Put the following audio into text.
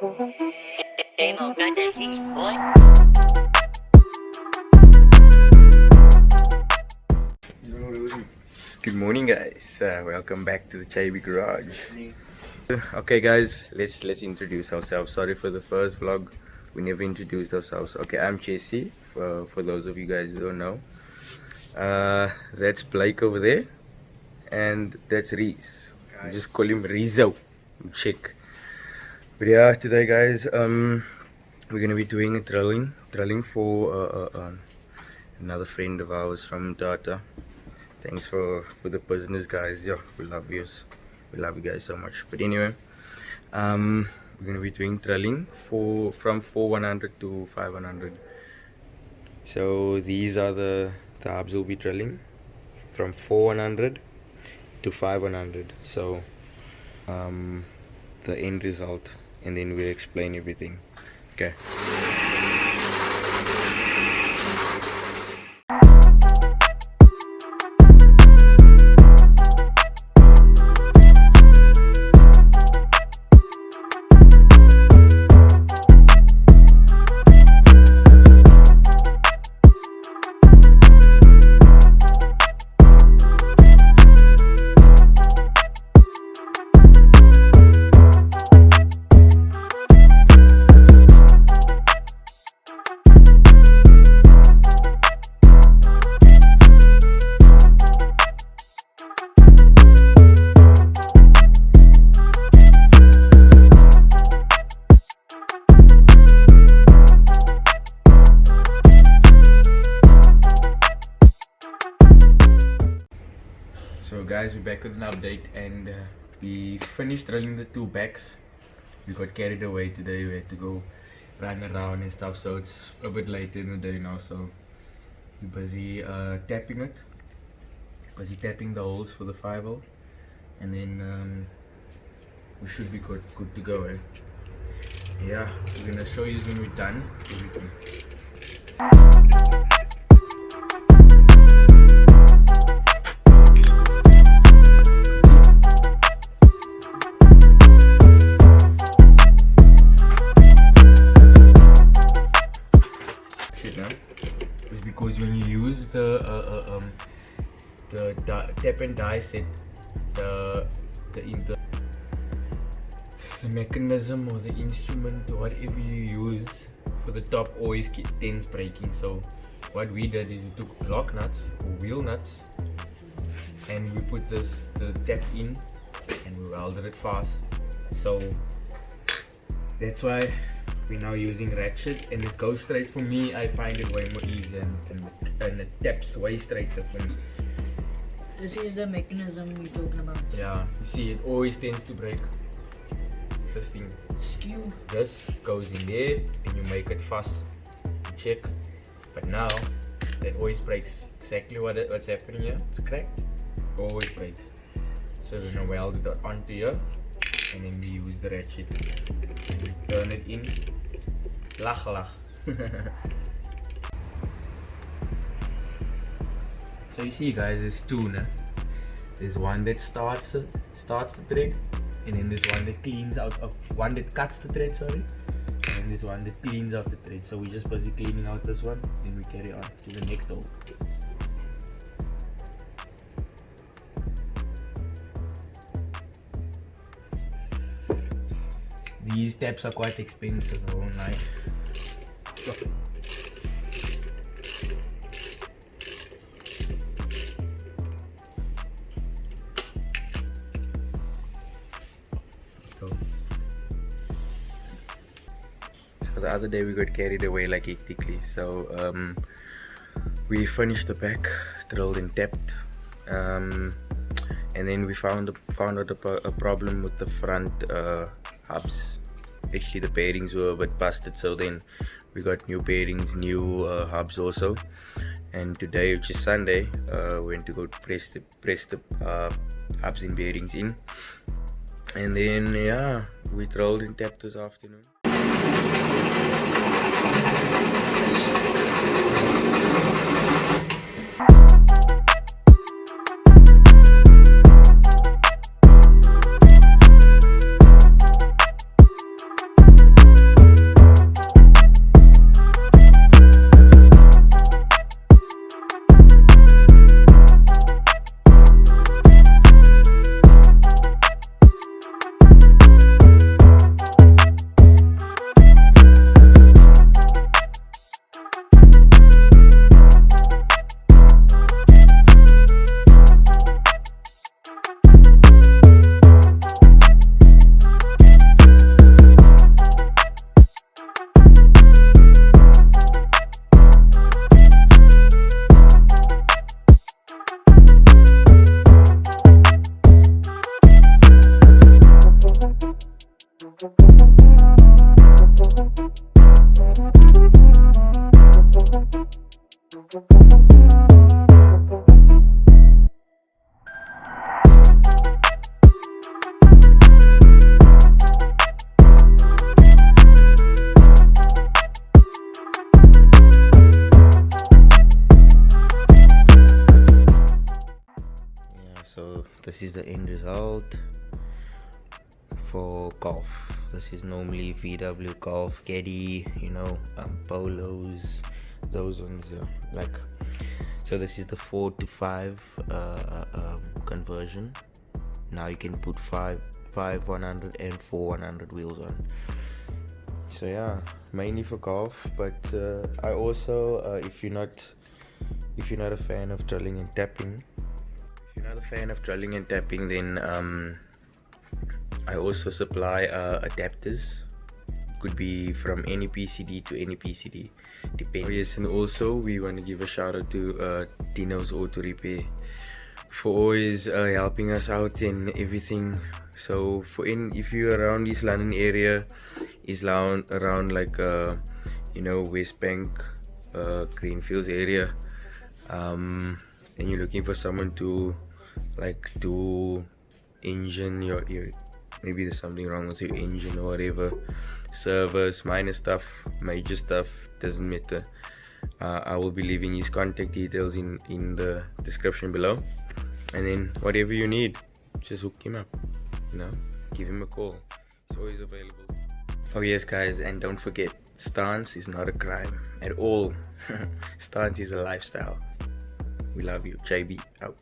Deano got that heat, boy. Good morning, guys. Welcome back to the JB Garage. Okay, guys, let's introduce ourselves. Sorry for the first vlog, we never introduced ourselves. Okay, I'm Jesse. For those of you guys who don't know, that's Blake over there, and that's Reese. We just call him Rizzo. Check. But yeah, today, guys, we're gonna be doing a drilling for another friend of ours from Tata. Thanks for the business, guys. Yeah, we love you guys so much. But anyway, we're gonna be doing drilling from 4100 to 500. So these are the hubs we'll be drilling from 4100 to 500. So the end result, and then we'll explain everything. Okay. So guys, we're back with an update, and we finished drilling the two backs. We got carried away today. We had to go run around and stuff, so it's a bit late in the day now. So we're busy tapping it, tapping the holes for the 5-0, and then we should be good to go. Yeah, we're gonna show you when we're done everything. Is because when you use the tap and die set, the mechanism or the instrument or whatever you use for the top always tends breaking. So what we did is we took block nuts or wheel nuts, and we put the tap in and we welded it fast. So that's why we're now using ratchet, and it goes straight. For me, I find it way more easy, and it taps way straighter for me. This is the mechanism we're talking about. Yeah, you see, it always tends to break. This thing, Skew. this goes in there and you make it fast. Check. But now that always breaks. Exactly what's happening here. It's cracked. Always breaks. So we're gonna weld it onto here, and then we use the ratchet and we turn it in. Lach. So you see, guys, there's two now. There's one that starts the thread, and then there's one that cleans out one that cuts the thread, sorry, and there's one that cleans out the thread. So we're just busy cleaning out this one, then we carry on to the next hole. These taps are quite expensive, I won't lie. So the other day we got carried away like hectically. So we finished the back, drilled and tapped, and then we found out a problem with the front hubs. Actually, the bearings were a bit busted, so then we got new bearings, new hubs also. And today, which is Sunday, we went to go press the hubs and bearings in, and then yeah, we drilled and tapped this afternoon. for golf. This is normally VW golf, Getty, polos, those ones. Like, so this is the 4 to 5 conversion. Now you can put 5 100 and 4 100 wheels on. So yeah, mainly for golf. But I also, if you're not a fan of drilling and tapping, then I also supply adapters. Could be from any PCD to any PCD, depending. Oh yes, and also we want to give a shout out to Deano's Auto Repair for always helping us out in everything. So if you're around East London area, around like West Bank, Greenfields area, and you're looking for someone to like do engine your maybe there's something wrong with your engine or whatever, service, minor stuff, major stuff, doesn't matter. I will be leaving his contact details in the description below, and then whatever you need, just hook him up, give him a call. He's always available. Oh yes guys, and don't forget, stance is not a crime at all. Stance is a lifestyle. We love you. JB out.